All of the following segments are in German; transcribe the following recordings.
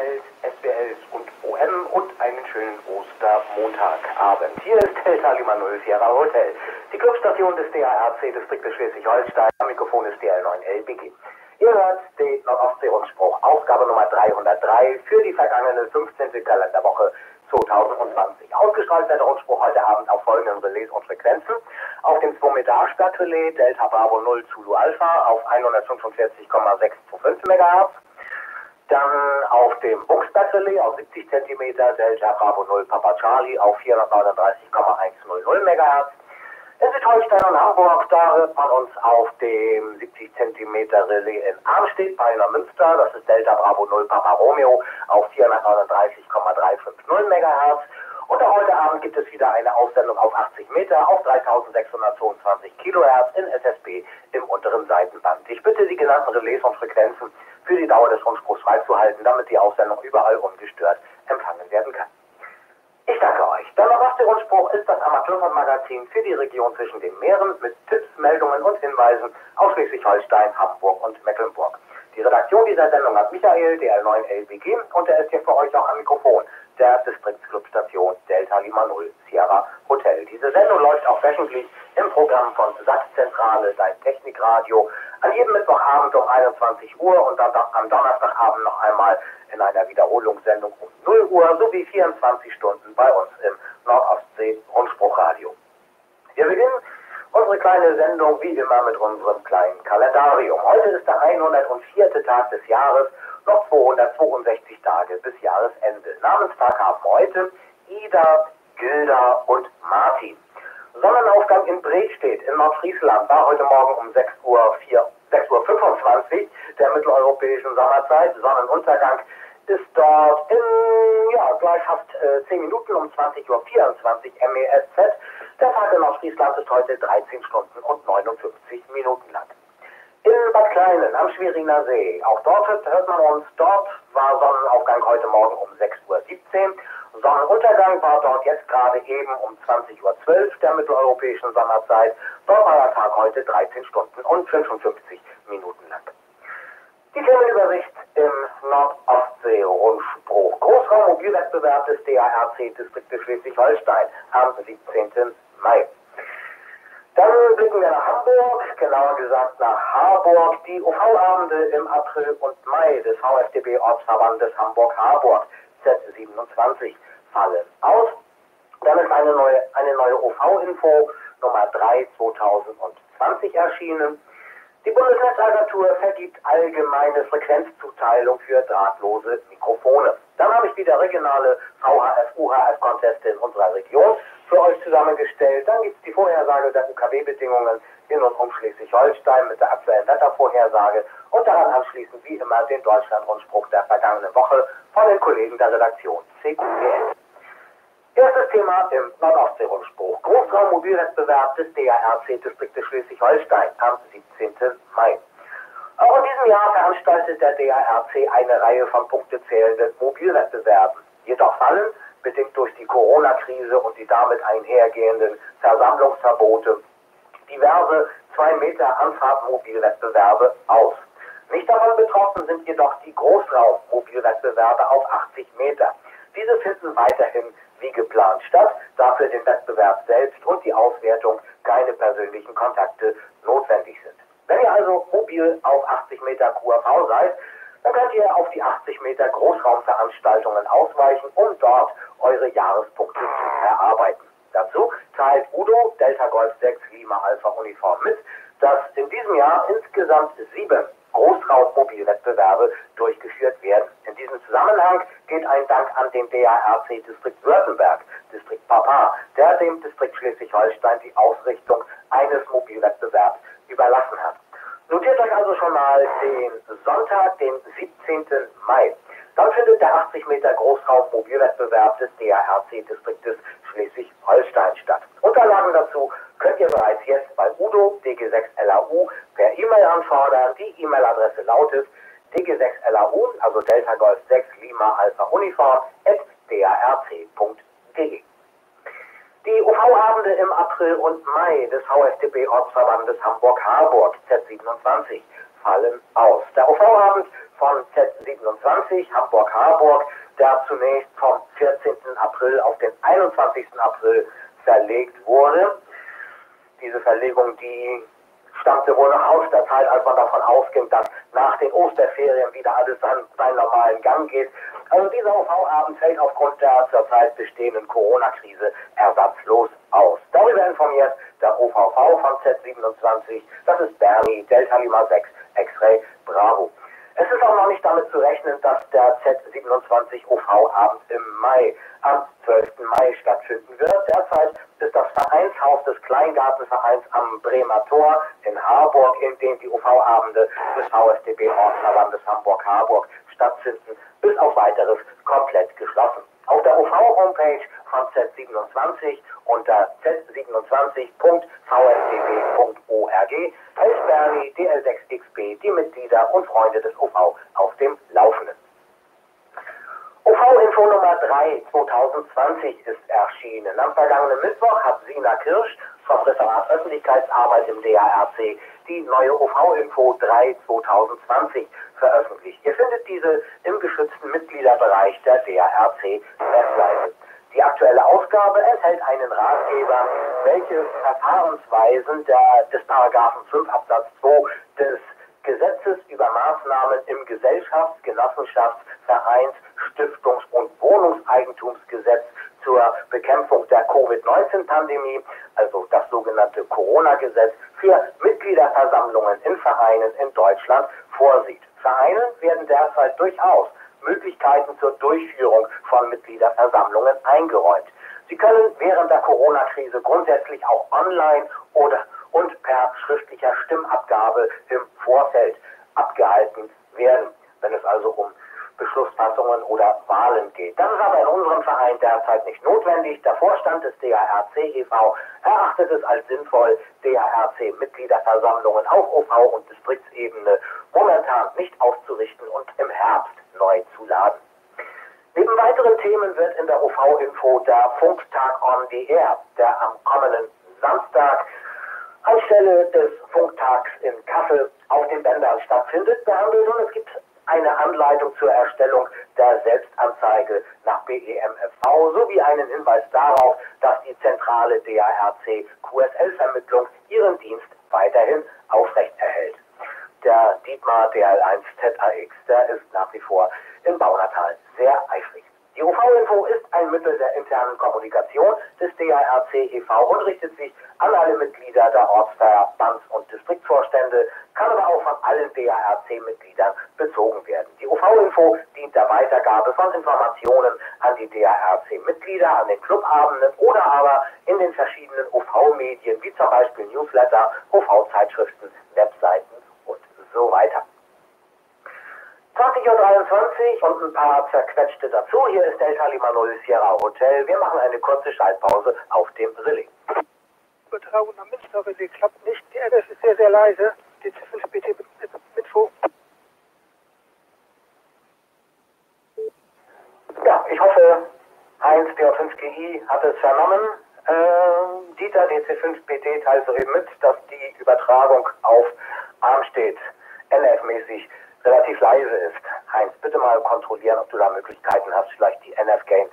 Welt, SBLs und OM und einen schönen Ostermontagabend. Hier ist Delta Lima 0 Sierra Hotel, die Clubstation des DARC-Distriktes Schleswig-Holstein. Am Mikrofon ist DL9LBG. Ihr hört den Nordostsee-Rundspruch, Ausgabe Nummer 303 für die vergangene 15. Kalenderwoche 2020. Ausgestrahlt wird der Rundspruch heute Abend auf folgenden Relais und Frequenzen. Auf dem 2 Meter Stadtrelais Delta Bravo 0 Zulu Alpha auf 145,625 MHz. Dann auf dem Buchsblattrelais auf 70 cm Delta Bravo 0 Papa Charlie auf 439,100 MHz. In Südholstein und Hamburg, da hört man uns auf dem 70 cm Relais in Armstedt bei Neumünster. Das ist Delta Bravo 0 Papa Romeo auf 439,350 MHz. Und auch heute Abend gibt es wieder eine Aussendung auf 80 Meter auf 3622 kHz in SSB im unteren Seitenband. Ich bitte die genannten Relais und Frequenzen für die Dauer des Rundspruchs freizuhalten, damit die Aussendung überall ungestört empfangen werden kann. Ich danke euch. Der Nordostsee-Rundspruch ist das Amateurfunk-Magazin für die Region zwischen den Meeren mit Tipps, Meldungen und Hinweisen aus Schleswig-Holstein, Hamburg und Mecklenburg. Die Redaktion dieser Sendung hat Michael, DL9LBG, und er ist hier für euch auch am Mikrofon der Distriktsclubstation Delta Lima 0 Sierra Hotel. Diese Sendung läuft auch wöchentlich im Programm von Satzzentrale, dein Technikradio, an jedem Mittwochabend um 21 Uhr und dann am Donnerstagabend noch einmal in einer Wiederholungssendung um 0 Uhr sowie 24 Stunden bei uns im Nordostsee-Rundspruchradio. Wir beginnen unsere kleine Sendung wie immer mit unserem kleinen Kalendarium. Heute ist der 104. Tag des Jahres, noch 262 Tage bis Jahresende. Namenstag haben heute Ida, Gilda und Martin. Sonnenaufgang in Bredstedt in Nordfriesland war heute Morgen um 6:25 Uhr der mitteleuropäischen Sommerzeit. Sonnenuntergang ist dort in gleich fast 10 Minuten um 20:24 Uhr MESZ. Der Tag in Nordfriesland ist heute 13 Stunden und 59 Minuten lang. In Bad Kleinen am Schweriner See, auch dort hört man uns, dort war Sonnenaufgang heute Morgen um 6:17 Uhr. Sonnenuntergang war dort jetzt gerade eben um 20:12 Uhr der mitteleuropäischen Sommerzeit. Dort war der Tag heute 13 Stunden und 55 Minuten lang. Die Themenübersicht im Nordostsee-Rundspruch. Großraummobilwettbewerb des DARC-Distriktes Schleswig-Holstein am 17. Mai. Dann blicken wir nach Hamburg, genauer gesagt nach Harburg. Die UV-Abende im April und Mai des VfDB-Ortsverbandes Hamburg-Harburg Z27 fallen aus. Dann ist eine neue UV-Info Nummer 3 2020 erschienen. Die Bundesnetzagentur vergibt allgemeine Frequenzzuteilung für drahtlose Mikrofone. Dann habe ich wieder regionale VHF-UHF-Conteste in unserer Region für euch zusammengestellt. Dann gibt es die Vorhersage der UKW-Bedingungen in und um Schleswig-Holstein mit der aktuellen Wettervorhersage und daran anschließend wie immer den Deutschland-Rundspruch der vergangenen Woche von den Kollegen der Redaktion CQPL. Erstes Thema im Nordostsee-Rundspruch. Großraummobilwettbewerb des DARC-Distriktes Schleswig-Holstein am 17. Mai. Auch in diesem Jahr veranstaltet der DARC eine Reihe von punktezählenden Mobilwettbewerben. Jedoch fallen, bedingt durch die Corona-Krise und die damit einhergehenden Versammlungsverbote, diverse 2 Meter Anfahrtmobilwettbewerbe aus. Nicht davon betroffen sind jedoch die Großraummobilwettbewerbe auf 80 Meter. Diese finden weiterhin wie geplant statt, da für den Wettbewerb selbst und die Auswertung keine persönlichen Kontakte notwendig sind. Wenn ihr also mobil auf 80 Meter QRV seid, dann könnt ihr auf die 80 Meter Großraumveranstaltungen ausweichen, um dort eure Jahrespunkte zu erarbeiten. Dazu teilt Udo Delta Golf 6 Lima Alpha Uniform mit, dass in diesem Jahr insgesamt 7 Großraummobilwettbewerbe durchgeführt werden. In diesem Zusammenhang geht ein Dank an den DARC-Distrikt Württemberg, Distrikt Papa, der dem Distrikt Schleswig-Holstein die Ausrichtung eines Mobilwettbewerbs überlassen hat. Notiert euch also schon mal den Sonntag, den 17. Mai. Dann findet der 80 Meter Großraummobilwettbewerb des DARC-Distriktes Schleswig-Holstein statt. Unterlagen dazu könnt ihr bereits jetzt bei Udo DG6LAU per E-Mail anfordern. Die E-Mail-Adresse lautet dg6lau, also Delta Golf 6 Lima Alpha Uniform, @darc.de. Die UV-Abende im April und Mai des VfDB-Ortsverbandes Hamburg-Harburg Z27 fallen aus. Der UV-Abend von Z27 Hamburg-Harburg, der zunächst vom 14. April auf den 21. April verlegt wurde. Diese Verlegung, die stammte wohl noch aus der Zeit, als man davon ausging, dass nach den Osterferien wieder alles seinen normalen Gang geht. Also dieser OV-Abend fällt aufgrund der zurzeit bestehenden Corona-Krise ersatzlos aus. Darüber informiert der OVV von Z27, das ist Bernie, Delta Lima 6, X-Ray, Bravo. Es ist auch noch nicht damit zu rechnen, dass der Z27 OV-Abend im Mai, am 12. Mai stattfinden wird. Derzeit ist das Vereinshaus des Kleingartenvereins am Bremer Tor in Harburg, in dem die OV-Abende des VSDB-Ortsverbandes Hamburg-Harburg stattfinden, bis auf weiteres komplett geschlossen. Auf der OV-Homepage von Z27 unter z27.vsdb.org hält Bernie DL6XB die Mitglieder und Freunde des OV auf dem Laufenden. OV-Info Nummer 3 2020 ist erschienen. Am vergangenen Mittwoch hat Sina Kirsch vom Referat Öffentlichkeitsarbeit im DARC die neue OV-Info 3 2020 veröffentlicht. Ihr findet diese im geschützten Mitgliederbereich der DARC-Webseite. Die aktuelle Ausgabe enthält einen Ratgeber, welche Verfahrensweisen des Paragraphen 5 Absatz 2 des Gesetzes über Maßnahmen im Gesellschafts-, Genossenschafts-, Vereins-, Stiftungs- und Wohnungseigentumsgesetz zur Bekämpfung der Covid-19-Pandemie, also das sogenannte Corona-Gesetz, für Mitgliederversammlungen in Vereinen in Deutschland vorsieht. Vereinen werden derzeit durchaus Möglichkeiten zur Durchführung von Mitgliederversammlungen eingeräumt. Sie können während der Corona-Krise grundsätzlich auch online und per schriftlicher Stimmabgabe im Vorfeld abgehalten werden, wenn es also um Beschlussfassungen oder Wahlen geht. Das ist aber in unserem Verein derzeit nicht notwendig. Der Vorstand des DARC e.V. erachtet es als sinnvoll, DARC-Mitgliederversammlungen auf OV- und Distriktsebene momentan nicht auszurichten und im Herbst neu zu laden. Neben weiteren Themen wird in der OV-Info der Funktag on the Air, der am kommenden Samstag anstelle des Funktags in Kassel auf den Bändern stattfindet, behandelt, und es gibt eine Anleitung zur Erstellung der Selbstanzeige nach BEMFV sowie einen Hinweis darauf, dass die zentrale DARC QSL-Vermittlung ihren Dienst weiterhin aufrechterhält. Der Dietmar DL1 ZAX, der ist nach wie vor in Baunatal sehr eifrig. Die OV-Info ist ein Mittel der internen Kommunikation des DARC e.V. und richtet sich an alle Mitglieder der Ortsverbands- und Distriktvorstände, kann aber auch von allen DARC-Mitgliedern bezogen werden. Die OV-Info dient der Weitergabe von Informationen an die DARC-Mitglieder, an den Clubabenden oder aber in den verschiedenen OV-Medien, wie zum Beispiel Newsletter, OV-Zeitschriften, Webseiten und so weiter. 20:23 Uhr und ein paar zerquetschte dazu. Hier ist Delta Lima 0 Sierra Hotel. Wir machen eine kurze Schaltpause auf dem Relais. Übertragung am Münsterrelais klappt nicht. Die NF ist sehr, sehr leise. Die C5BT Mitfo. Ja, ich hoffe, Heinz PO5GI hat es vernommen. Dieter, DC5BT, teilt soeben mit, dass die Übertragung auf Armstedt NF-mäßig relativ leise ist. Heinz, bitte mal kontrollieren, ob du da Möglichkeiten hast, vielleicht die NF-Gain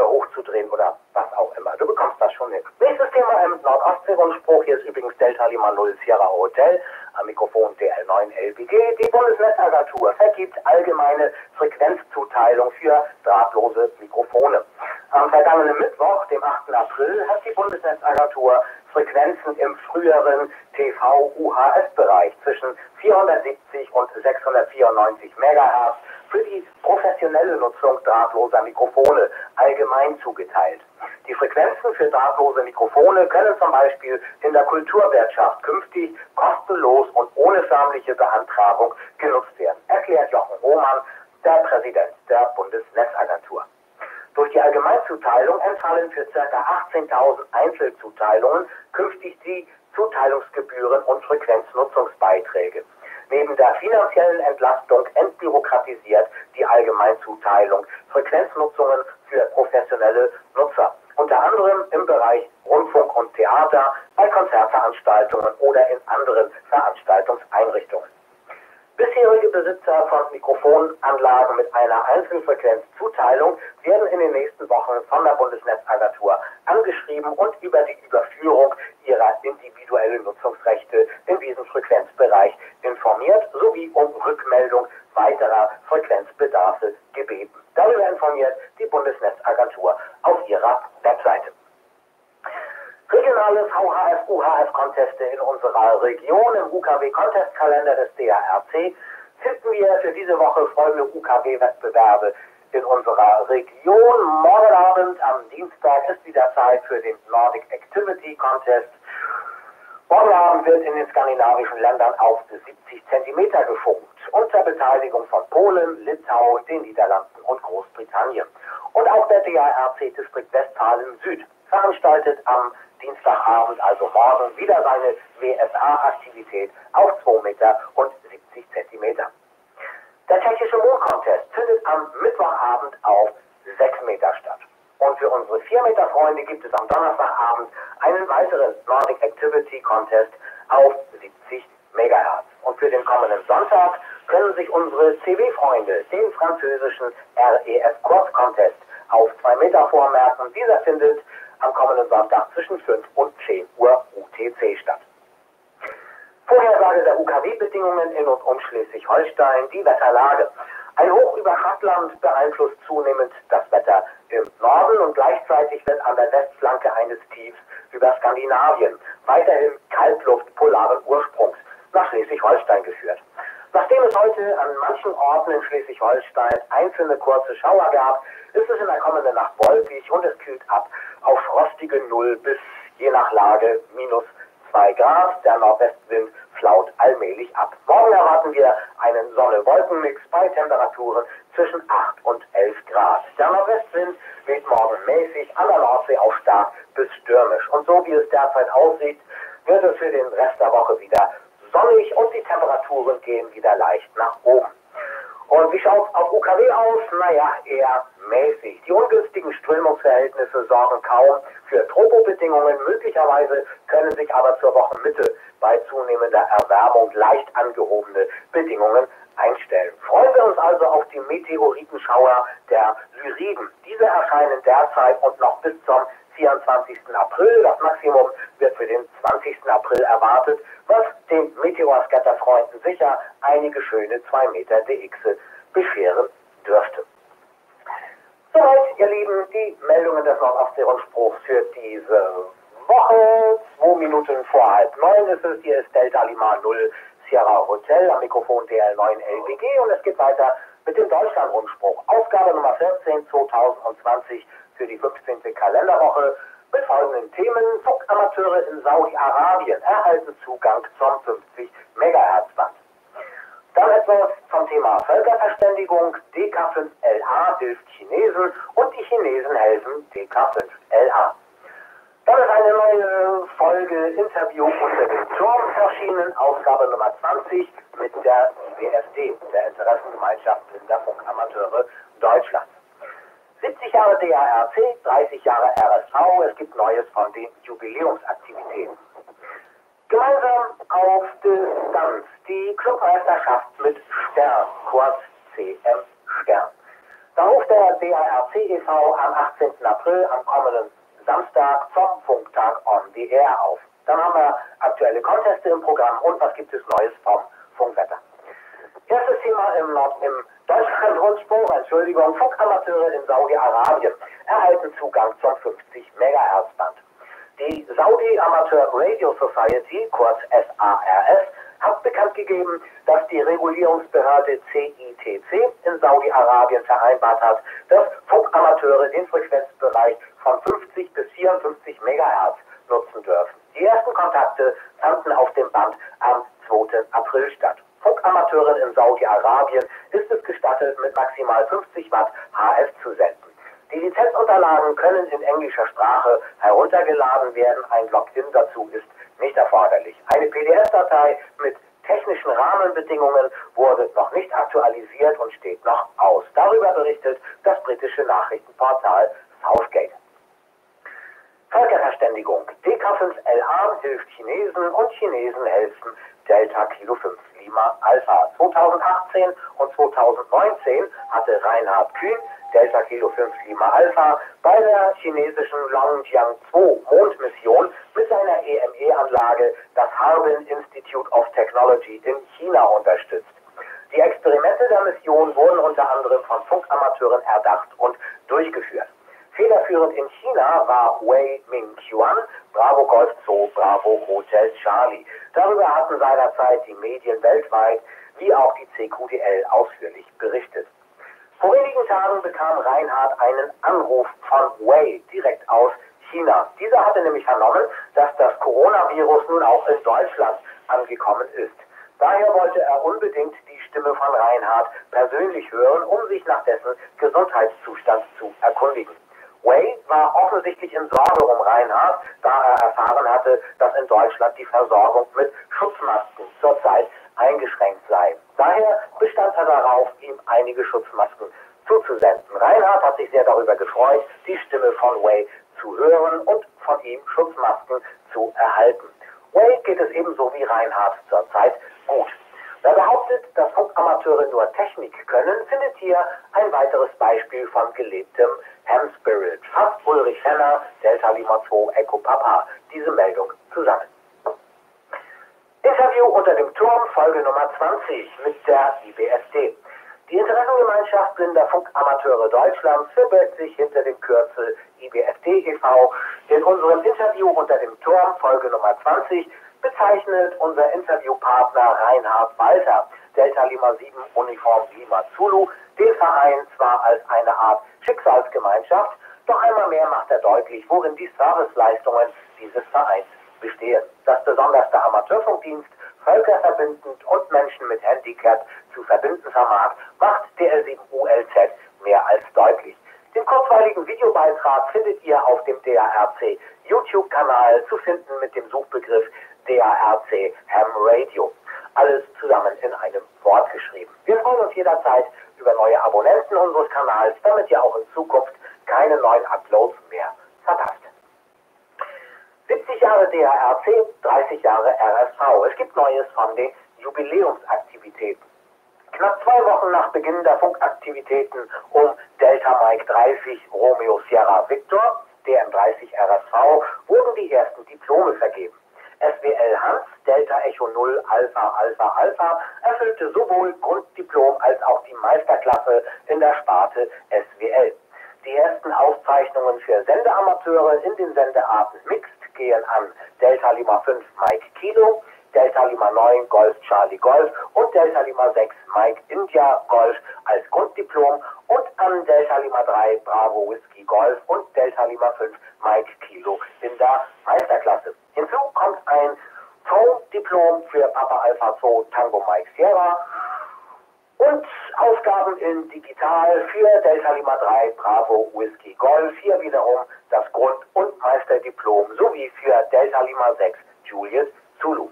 hochzudrehen oder was auch immer. Du bekommst das schon hin. Nächstes Thema im Nordostsee-Rundspruch. Hier ist übrigens Delta Lima 0 Sierra Hotel. Am Mikrofon DL9 LBG. Die Bundesnetzagentur vergibt allgemeine Frequenzzuteilung für drahtlose Mikrofone. Am vergangenen Mittwoch, dem 8. April, hat die Bundesnetzagentur Frequenzen im früheren TV-UHF-Bereich zwischen 470 und 694 MHz für die professionelle Nutzung drahtloser Mikrofone allgemein zugeteilt. Die Frequenzen für drahtlose Mikrofone können zum Beispiel in der Kulturwirtschaft künftig kostenlos und ohne förmliche Beantragung genutzt werden, erklärt Jochen Hohmann, der Präsident der Bundesnetzagentur. Durch die Allgemeinzuteilung entfallen für ca. 18.000 Einzelzuteilungen künftig die Zuteilungsgebühren und Frequenznutzungsbeiträge. Neben der finanziellen Entlastung entbürokratisiert die Allgemeinzuteilung Frequenznutzungen für professionelle Nutzer, unter anderem im Bereich Rundfunk und Theater, bei Konzertveranstaltungen oder in anderen Veranstaltungseinrichtungen. Bisherige Besitzer von Mikrofonanlagen mit einer Einzelfrequenzzuteilung werden in den nächsten Wochen von der Bundesnetzagentur angeschrieben und über die Überführung ihrer individuellen Nutzungsrechte in diesem Frequenzbereich informiert sowie um Rückmeldung weiterer Frequenzbedarfe gebeten. Darüber informiert die Bundesnetzagentur auf ihrer Webseite. Regionale VHF-UHF-Conteste in unserer Region im UKW-Contestkalender des DARC finden wir für diese Woche folgende UKW-Wettbewerbe in unserer Region. Morgen Abend am Dienstag ist wieder Zeit für den Nordic Activity Contest. Morgen Abend wird in den skandinavischen Ländern auf 70 cm gefunkt, unter Beteiligung von Polen, Litauen, den Niederlanden und Großbritannien. Und auch der DARC-Distrikt Westfalen Süd veranstaltet am Dienstagabend, also morgen, wieder seine WSA-Aktivität auf 2 Meter und 70 Zentimeter. Der tschechische Mondcontest findet am Mittwochabend auf 6 Meter statt. Und für unsere 4 Meter Freunde gibt es am Donnerstagabend einen weiteren Nordic Activity Contest auf 70 MHz. Und für den kommenden Sonntag können sich unsere CW-Freunde den französischen REF Cross Contest auf 2 Meter vormerken. Dieser findet am kommenden Sonntag zwischen 5 und 10 Uhr UTC statt. Vorhersage der UKW-Bedingungen in und um Schleswig-Holstein, die Wetterlage. Ein Hoch über Schottland beeinflusst zunehmend das Wetter im Norden und gleichzeitig wird an der Westflanke eines Tiefs über Skandinavien weiterhin Kaltluft polaren Ursprungs nach Schleswig-Holstein geführt. Nachdem es heute an manchen Orten in Schleswig-Holstein einzelne kurze Schauer gab, ist es in der kommenden Nacht wolkig und es kühlt ab auf frostige 0 bis, je nach Lage, -2 Grad. Der Nordwestwind flaut allmählich ab. Morgen erwarten wir einen Sonne-Wolken-Mix bei Temperaturen zwischen 8 und 11 Grad. Der Nordwestwind weht morgen mäßig, an der Nordsee auch stark bis stürmisch. Und so wie es derzeit aussieht, wird es für den Rest der Woche wieder sonnig und die Temperaturen gehen wieder leicht nach oben. Und wie schaut es auf UKW aus? Naja, eher mäßig. Die ungünstigen Strömungsverhältnisse sorgen kaum für Tropobedingungen. Möglicherweise können sich aber zur Wochenmitte bei zunehmender Erwärmung leicht angehobene Bedingungen einstellen. Freuen wir uns also auf die Meteoritenschauer der Lyriden. Diese erscheinen derzeit und noch bis zum 24. April. Das Maximum wird für den 20. April erwartet, was den Meteorscatter-Freunden sicher einige schöne 2 Meter DX bescheren dürfte. Soweit, ihr Lieben, die Meldungen des Nordostsee-Rundspruchs für diese Woche. 2 Minuten vor 8:30 ist es. Hier ist Delta Lima 0 Sierra Hotel am Mikrofon DL9 LBG und es geht weiter mit dem Deutschland-Rundspruch. Ausgabe Nummer 14 2020 für die 15. Kalenderwoche mit folgenden Themen. Funkamateure in Saudi-Arabien erhalten Zugang zum 50 MHz Band. Dann etwas zum Thema Völkerverständigung. DK5LA hilft Chinesen und die Chinesen helfen DK5LA. Dann ist eine neue Folge Interview unter dem Turm erschienen, Ausgabe Nummer 20 mit der IBFD, der Interessengemeinschaft Blinder Funkamateure Deutschlands. 70 Jahre DARC, 30 Jahre RSV, es gibt Neues von den Jubiläumsaktivitäten. Gemeinsam auf Distanz die Clubmeisterschaft mit Stern, kurz CM Stern. Da ruft der DARC e.V. am 18. April am kommenden Samstag zum Funktag on the Air auf. Dann haben wir aktuelle Conteste im Programm und was gibt es Neues vom Funkwetter. Erstes Thema im Deutschland-Rundspruch, Funkamateure in Saudi-Arabien erhalten Zugang zum 50 MHz Band. Die Saudi Amateur Radio Society, kurz SARS, hat bekannt gegeben, dass die Regulierungsbehörde CITC in Saudi-Arabien vereinbart hat, dass Funkamateure den Frequenzbereich von 50 bis 54 MHz nutzen dürfen. Die ersten Kontakte fanden auf dem Band am 2. April statt. Funkamateuren in Saudi-Arabien ist es gestattet, mit maximal 50 Watt HF zu senden. Die Lizenzunterlagen können in englischer Sprache heruntergeladen werden. Ein Login dazu ist nicht erforderlich. Eine PDF-Datei mit technischen Rahmenbedingungen wurde noch nicht aktualisiert und steht noch aus. Darüber berichtet das britische Nachrichtenportal Southgate. Völkerverständigung. DK5LA Japan hilft Chinesen und Chinesen helfen Delta Kilo 5 Lima Alpha. 2018 und 2019 hatte Reinhard Kühn Delta Kilo 5 Lima Alpha bei der chinesischen Longjiang 2 Mondmission mit seiner EME-Anlage das Harbin Institute of Technology in China unterstützt. Die Experimente der Mission wurden unter anderem von Funkamateuren erdacht und durchgeführt. Federführend in China war Wei Mingquan, Bravo Golf Zoo, Bravo Hotel Charlie. Darüber hatten seinerzeit die Medien weltweit wie auch die CQDL ausführlich berichtet. Vor wenigen Tagen bekam Reinhard einen Anruf von Wei direkt aus China. Dieser hatte nämlich vernommen, dass das Coronavirus nun auch in Deutschland angekommen ist. Daher wollte er unbedingt die Stimme von Reinhard persönlich hören, um sich nach dessen Gesundheitszustand zu erkundigen. Wei war offensichtlich in Sorge um Reinhard, da er erfahren hatte, dass in Deutschland die Versorgung mit Schutzmasken zurzeit eingeschränkt sei. Daher bestand er darauf, ihm einige Schutzmasken zuzusenden. Reinhard hat sich sehr darüber gefreut, die Stimme von Wei zu hören und von ihm Schutzmasken zu erhalten. Wei geht es ebenso wie Reinhard zurzeit gut. Wer behauptet, dass Funkamateure nur Technik können, findet hier ein weiteres Beispiel von gelebtem Ham Spirit. Fasst Ulrich Fenner, Delta Lima 2 Echo Papa, diese Meldung zusammen. Interview unter dem Turm, Folge Nummer 20 mit der IBFD. Die Interessengemeinschaft Blinder Funkamateure Deutschlands verbirgt sich hinter dem Kürzel IBFD e.V. In unserem Interview unter dem Turm, Folge Nummer 20, bezeichnet unser Interviewpartner Reinhard Walter, Delta Lima 7 Uniform Lima Zulu, den Verein zwar als eine Art Schicksalsgemeinschaft, doch einmal mehr macht er deutlich, worin die Serviceleistungen dieses Vereins bestehen. Dass besonders der Amateurfunkdienst völkerverbindend und Menschen mit Handicap zu verbinden vermag, macht DL7ULZ mehr als deutlich. Den kurzweiligen Videobeitrag findet ihr auf dem DARC YouTube-Kanal zu finden mit dem Suchbegriff DARC Ham Radio. Alles zusammen in einem Wort geschrieben. Wir freuen uns jederzeit über neue Abonnenten unseres Kanals, damit ihr auch in Zukunft keine neuen Uploads mehr verpasst. 70 Jahre DARC, 30 Jahre RSV. Es gibt Neues von den Jubiläumsaktivitäten. Knapp 2 Wochen nach Beginn der Funkaktivitäten um Delta Mike 30 Romeo Sierra Victor, DM30 RSV, wurden die ersten Diplome vergeben. SWL Hans, Delta Echo 0 Alpha Alpha Alpha, erfüllte sowohl Grunddiplom als auch die Meisterklasse in der Sparte SWL. Die ersten Auszeichnungen für Sendeamateure in den Sendearten Mixed gehen an Delta Lima 5 Mike Kilo, Delta Lima 9 Golf Charlie Golf und Delta Lima 6 Mike India Golf als Grunddiplom und an Delta Lima 3 Bravo Whiskey Golf und Delta Lima 5 Mike Kilo in der Meisterklasse. Hinzu kommt ein Phone-Diplom für Papa Alpha 2 Tango Mike Sierra und Aufgaben in Digital für Delta Lima 3 Bravo Whiskey Golf, hier wiederum das Grund- und Meisterdiplom sowie für Delta Lima 6 Julius Zulu.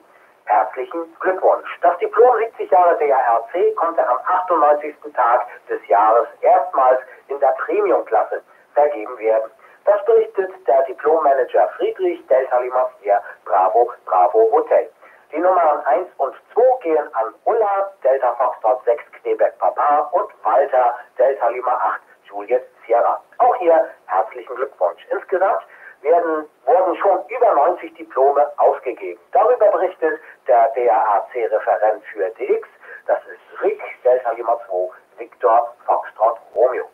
Herzlichen Glückwunsch. Das Diplom 70 Jahre DARC konnte am 98. Tag des Jahres erstmals in der Premium-Klasse vergeben werden. Das berichtet der Diplommanager Friedrich, Delta Lima 4 Bravo Bravo Hotel. Die Nummern 1 und 2 gehen an Ulla, Delta Foxtrot 6 Quebec Papa und Walter, Delta Lima 8 Juliet Sierra. Auch hier herzlichen Glückwunsch. Insgesamt wurden schon über 90 Diplome ausgegeben. Darüber berichtet der DAAC-Referent für DX, das ist Rick, Delta Lima 2 Victor Foxtrot Romeo.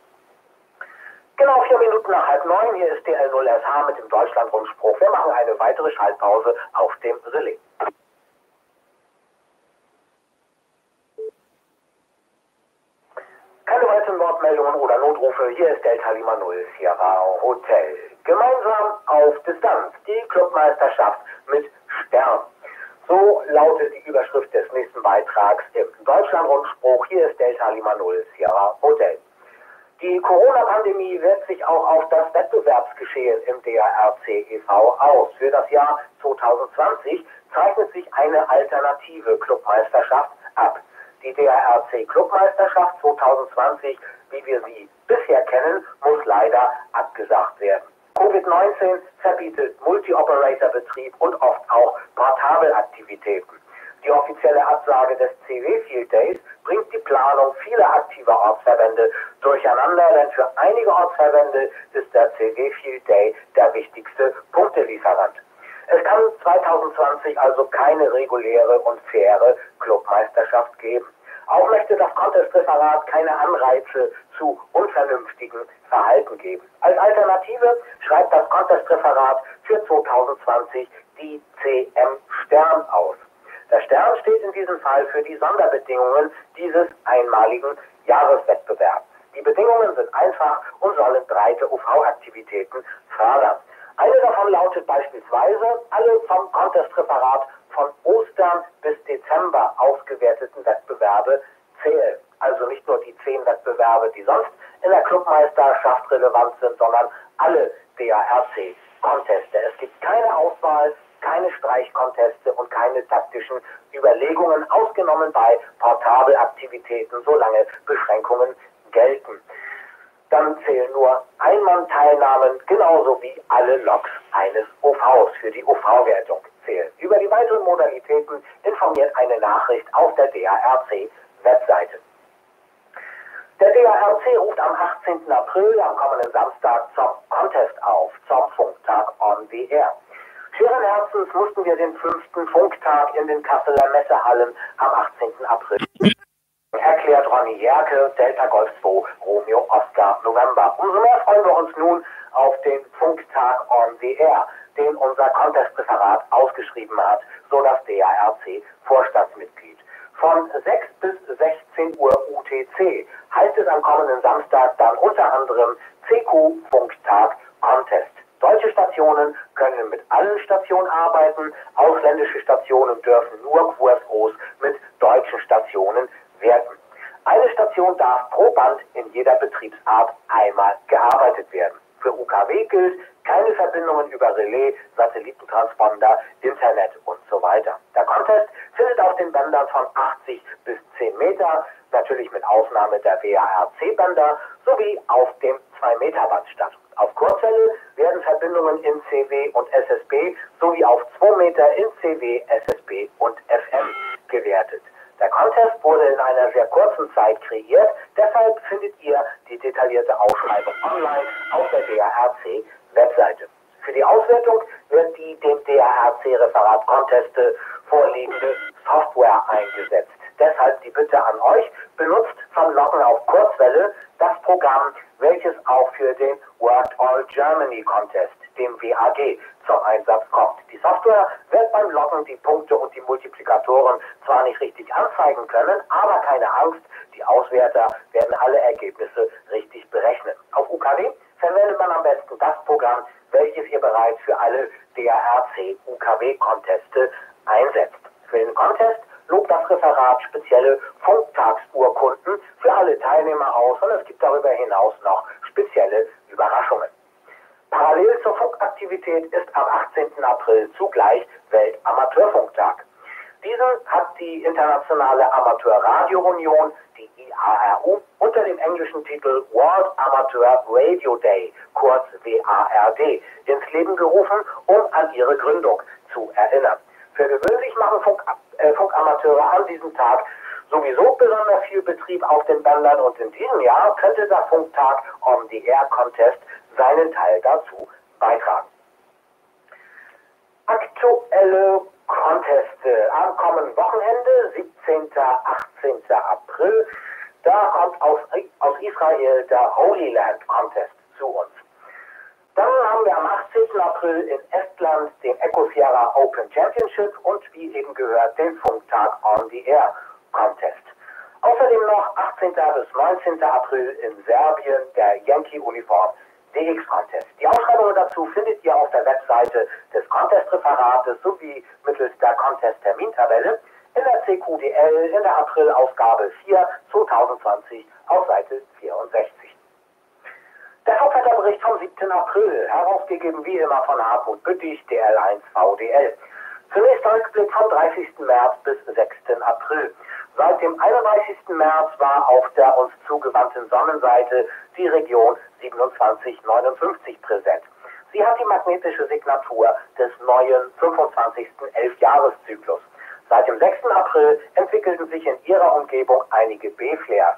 Genau 4 Minuten nach 8:30, hier ist DL0SH mit dem Deutschland-Rundspruch. Wir machen eine weitere Schaltpause auf dem Relais. Keine weiteren Wortmeldungen oder Notrufe. Hier ist Delta Lima 0 Sierra Hotel. Gemeinsam auf Distanz. Die Clubmeisterschaft mit Stern. So lautet die Überschrift des nächsten Beitrags im Deutschland-Rundspruch. Hier ist Delta Lima 0 Sierra Hotel. Die Corona-Pandemie wirkt sich auch auf das Wettbewerbsgeschehen im DARC e.V. aus. Für das Jahr 2020 zeichnet sich eine alternative Clubmeisterschaft ab. Die DARC Clubmeisterschaft 2020, wie wir sie bisher kennen, muss leider abgesagt werden. Covid-19 verbietet Multi-Operator-Betrieb und oft auch Portabelaktivitäten. Die offizielle Absage des CW Field Days bringt die Planung vieler aktiver Ortsverbände durcheinander, denn für einige Ortsverbände ist der CW Field Day der wichtigste Punktelieferant. Es kann 2020 also keine reguläre und faire Clubmeisterschaft geben. Auch möchte das Contest-Referat keine Anreize zu unvernünftigen Verhalten geben. Als Alternative schreibt das Contest-Referat für 2020 die CM Stern aus. Der Stern steht in diesem Fall für die Sonderbedingungen dieses einmaligen Jahreswettbewerbs. Die Bedingungen sind einfach und sollen breite UV-Aktivitäten fördern. Eine davon lautet beispielsweise, alle vom Contest-Referat von Ostern bis Dezember ausgewerteten Wettbewerbe zählen. Also nicht nur die 10 Wettbewerbe, die sonst in der Clubmeisterschaft relevant sind, sondern alle DARC-Conteste. Es gibt keine Auswahl, keine Streichkonteste und keine taktischen Überlegungen, ausgenommen bei Portabelaktivitäten, solange Beschränkungen gelten. Dann zählen nur Einmann-Teilnahmen, genauso wie alle Loks eines OVs für die OV-Wertung zählen. Über die weiteren Modalitäten informiert eine Nachricht auf der DARC-Webseite. Der DARC ruft am 18. April, am kommenden Samstag, zum Contest auf, zum Funktag on the Air. Schweren Herzens mussten wir den 5. Funktag in den Kasseler Messehallen am 18. April erklärt Ronny Jerke, Delta Golf 2, Romeo Oscar November. Umso mehr freuen wir uns nun auf den Funktag on the Air, den unser Contest-Referat ausgeschrieben hat, so das DARC-Vorstandsmitglied. Von 6 bis 16 Uhr UTC heißt es am kommenden Samstag dann unter anderem CQ-Funktag Contest. Deutsche Stationen können mit allen Stationen arbeiten, ausländische Stationen dürfen nur QFOs mit deutschen Stationen werden. Eine Station darf pro Band in jeder Betriebsart einmal gearbeitet werden. Für UKW gilt keine Verbindungen über Relais, Satellitentransponder, Internet und so weiter. Der Contest findet auf den Bändern von 80 bis 10 Meter, natürlich mit Ausnahme der WARC-Bänder, sowie auf dem 2-Meter-Band statt. Auf Kurzwelle werden Verbindungen in CW und SSB sowie auf 2 Meter in CW, SSB und FM gewertet. Der Contest wurde in einer sehr kurzen Zeit kreiert, deshalb findet ihr die detaillierte Ausschreibung online auf der DARC-Webseite. Für die Auswertung wird die dem DARC-Referat Conteste vorliegende Software eingesetzt. Deshalb die Bitte an euch, benutzt vom Loggen auf Kurzwelle das Programm, welches auch für den Worked All Germany Contest, dem WAG, zum Einsatz kommt. Die Software wird beim Loggen die Punkte und die Multiplikatoren zwar nicht richtig anzeigen können, aber keine Angst, die Auswerter werden alle Ergebnisse richtig berechnen. Auf UKW verwendet man am besten das Programm, welches ihr bereits für alle DARC-UKW-Conteste einsetzt. Für den Contest lobt das Referat spezielle Funktagsurkunden für alle Teilnehmer aus und es gibt darüber hinaus noch spezielle Überraschungen. Parallel zur Funkaktivität ist am 18. April zugleich Weltamateurfunktag. Diesen hat die Internationale Amateurradio-Union, die IARU, unter dem englischen Titel World Amateur Radio Day, kurz WARD, ins Leben gerufen, um an ihre Gründung zu erinnern. Für gewöhnlich machen Funkamateure an diesem Tag sowieso besonders viel Betrieb auf den Bändern und in diesem Jahr könnte der Funktag on the Air Contest seinen Teil dazu beitragen. Aktuelle Conteste am kommenden Wochenende, 17. 18. April, da kommt aus Israel der Holy Land Contest zu uns. Dann haben wir am 18. April in Estland den Ecosierra Open Championship und wie eben gehört den Funktag on the Air Contest. Außerdem noch 18. bis 19. April in Serbien der Yankee Uniform DX Contest. Die Ausschreibungen dazu findet ihr auf der Webseite des Contest-Referates sowie mittels der Contest-Termintabelle in der CQDL in der April-Ausgabe 4 2020 auf Seite 64. Der Hauptwetterbericht vom 7. April, herausgegeben wie immer von Hartmut Büttich, DL1 VDL. Zunächst Rückblick vom 30. März bis 6. April. Seit dem 31. März war auf der uns zugewandten Sonnenseite die Region 2759 präsent. Sie hat die magnetische Signatur des neuen 25. Elfjahreszyklus. Seit dem 6. April entwickelten sich in ihrer Umgebung einige B-Flares.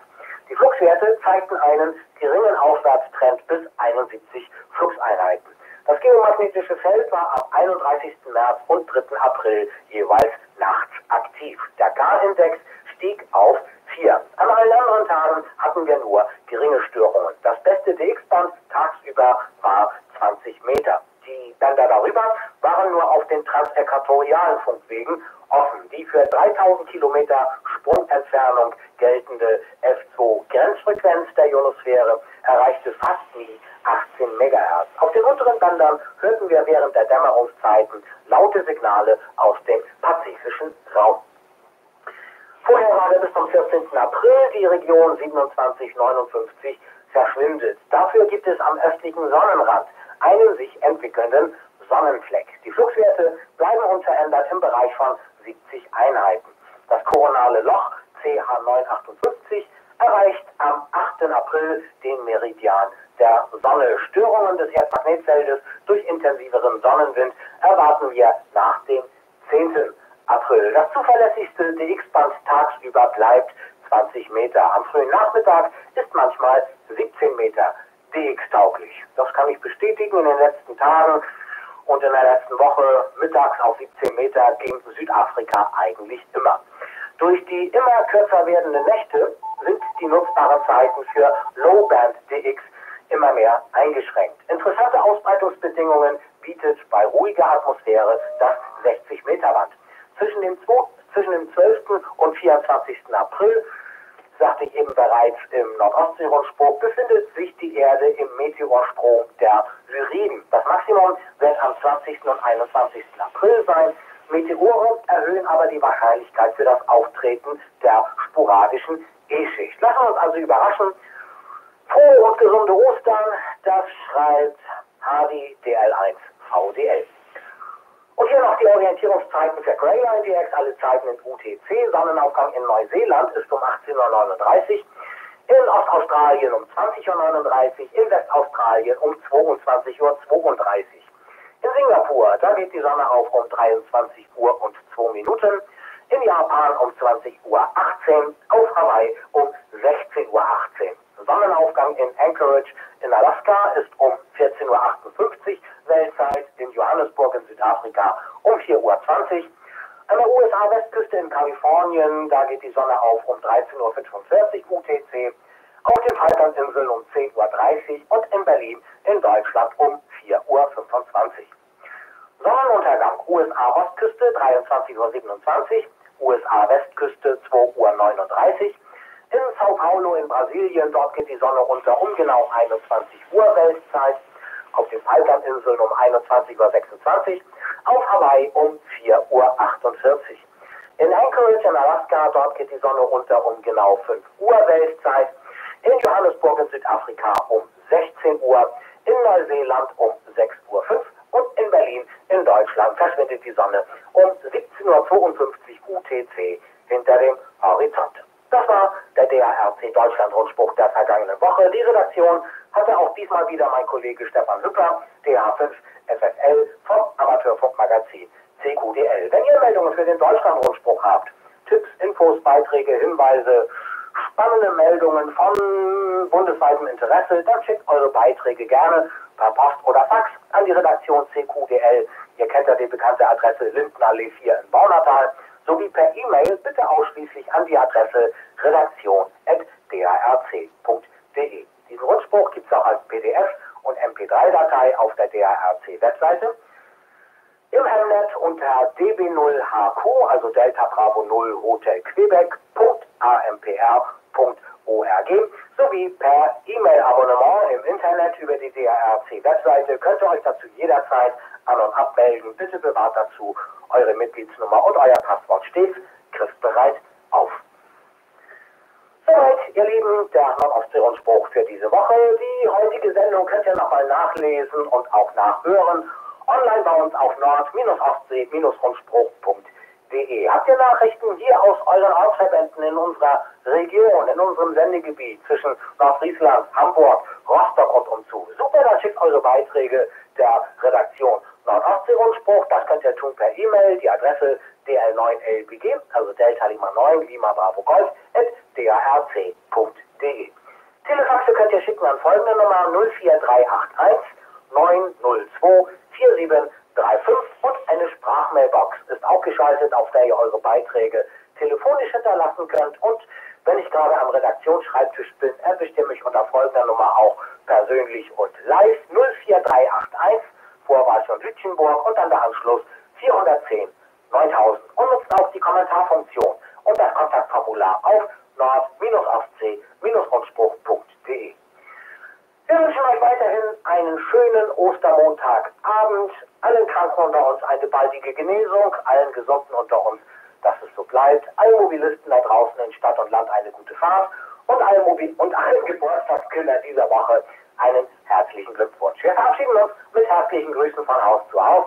Die Fluxwerte zeigten einen geringen Aufwärtstrend bis 71 Fluxeinheiten. Das geomagnetische Feld war am 31. März und 3. April jeweils nachts aktiv. Der K-Index stieg auf 4. An allen anderen Tagen hatten wir nur geringe Störungen. Das beste DX-Band tagsüber war 20 Meter. Die Bänder darüber waren nur auf den transäquatorialen Funkwegen offen. Die für 3000 Kilometer Sprungentfernung geltende F2-Grenzfrequenz der Ionosphäre erreichte fast nie 18 MHz. Auf den unteren Bändern hörten wir während der Dämmerungszeiten laute Signale aus dem pazifischen Raum. Vorher war bis zum 14. April die Region 2759 verschwindet. Dafür gibt es am östlichen Sonnenrand einen sich entwickelnden Sonnenfleck. Die Fluxwerte bleiben unverändert im Bereich von 70 Einheiten. Das koronale Loch CH958 erreicht am 8. April den Meridian der Sonne. Störungen des Erdmagnetfeldes durch intensiveren Sonnenwind erwarten wir nach dem 10. April. Das zuverlässigste DX-Band tagsüber bleibt 20 Meter. Am frühen Nachmittag ist manchmal 17 Meter DX-tauglich. Das kann ich bestätigen. In den letzten Tagen und in der letzten Woche mittags auf 17 Meter ging Südafrika eigentlich immer. Durch die immer kürzer werdenden Nächte sind die nutzbaren Zeiten für Low-Band DX immer mehr eingeschränkt. Interessante Ausbreitungsbedingungen bietet bei ruhiger Atmosphäre das 60-Meter-Band. Zwischen dem 12. und 24. April, sagte ich eben bereits im Nordostsee-Rundspruch, befindet sich die Erde im Meteorstrom der Lyriden. Das Maximum wird am 20. und 21. April sein. Meteore erhöhen aber die Wahrscheinlichkeit für das Auftreten der sporadischen E-Schicht. Lassen wir uns also überraschen. Frohe und gesunde Ostern, das schreibt Hardy DL1 VDL. Und hier noch die Orientierungszeiten für Greyline DX, alle Zeiten in UTC. Sonnenaufgang in Neuseeland ist um 18:39 Uhr, in Ostaustralien um 20:39 Uhr, in Westaustralien um 22:32 Uhr. In Singapur, da geht die Sonne auf um 23 Uhr und 2 Minuten. In Japan um 20:18 Uhr, auf Hawaii um 16:18 Uhr. Sonnenaufgang in Anchorage in Alaska ist um 14:58 Uhr Weltzeit, in Johannesburg in Südafrika um 4:20 Uhr. An der USA-Westküste in Kalifornien, da geht die Sonne auf um 13:45 Uhr UTC, auf den Falklandinseln um 10:30 Uhr und in Berlin in Deutschland um 4:25 Uhr. Sonnenuntergang USA-Ostküste 23:27 Uhr, USA-Westküste 2:39 Uhr. In Sao Paulo in Brasilien, dort geht die Sonne unter um genau 21 Uhr Weltzeit. Auf den Falklandinseln um 21:26 Uhr. Auf Hawaii um 4:48 Uhr. In Anchorage in Alaska, dort geht die Sonne unter um genau 5 Uhr Weltzeit. In Johannesburg in Südafrika um 16 Uhr. In Neuseeland um 6:05 Uhr. Und in Berlin in Deutschland verschwindet die Sonne um 17:52 Uhr UTC hinter dem Horizont. Das war der DARC Deutschland-Rundspruch der vergangenen Woche. Die Redaktion hatte auch diesmal wieder mein Kollege Stefan Hüpper, DH5 FFL vom Amateurfunkmagazin CQDL. Wenn ihr Meldungen für den Deutschland-Rundspruch habt, Tipps, Infos, Beiträge, Hinweise, spannende Meldungen von bundesweitem Interesse, dann schickt eure Beiträge gerne per Post oder Fax an die Redaktion CQDL. Ihr kennt ja die bekannte Adresse Lindenallee 4 in Baunatal, sowie per E-Mail bitte ausschließlich an die Adresse redaktion@darc.de. Diesen Rundspruch gibt es auch als PDF und MP3-Datei auf der DARC-Webseite. Im Hemnet unter db0hq, also Delta Bravo 0 Hotel Quebec.ampr.org, sowie per E-Mail-Abonnement im Internet über die DARC-Webseite könnt ihr euch dazu jederzeit an- und abmelden. Bitte bewahrt dazu eure Mitgliedsnummer und euer Passwort stets griffbereit auf. Soweit, ihr Lieben, der Nordostsee-Rundspruch für diese Woche. Die heutige Sendung könnt ihr nochmal nachlesen und auch nachhören. Online bei uns auf nord-ostsee-rundspruch.de. nordostseeradio.de. Habt ihr Nachrichten hier aus euren Ortsverbänden in unserer Region, in unserem Sendegebiet zwischen Nordfriesland, Hamburg, Rostock und umzu? Super, dann schickt eure Beiträge der Redaktion Nordostsee-Rundspruch. Das könnt ihr tun per E-Mail. Die Adresse dl9lbg, also Delta Lima 9, Lima Bravo Golf, @drc.de. Telefaxe könnt ihr schicken an folgende Nummer 04381 902 4735 und eine Sprachmailbox ist auch geschaltet, auf der ihr eure Beiträge telefonisch hinterlassen könnt. Und wenn ich gerade am Redaktionsschreibtisch bin, erwischt ihr mich unter folgender Nummer auch persönlich und live 04381 Vorwahl von Lütchenburg und dann der Anschluss 410 9000 und nutzt auch die Kommentarfunktion und das Kontaktformular auf nord-ostsee-rundspruch.de. Wir wünschen euch weiterhin einen schönen Ostermontagabend, allen Kranken unter uns eine baldige Genesung, allen Gesunden unter uns, dass es so bleibt, allen Mobilisten da draußen in Stadt und Land eine gute Fahrt und allen Geburtstagskindern dieser Woche einen herzlichen Glückwunsch. Wir verabschieden uns mit herzlichen Grüßen von Haus zu Haus.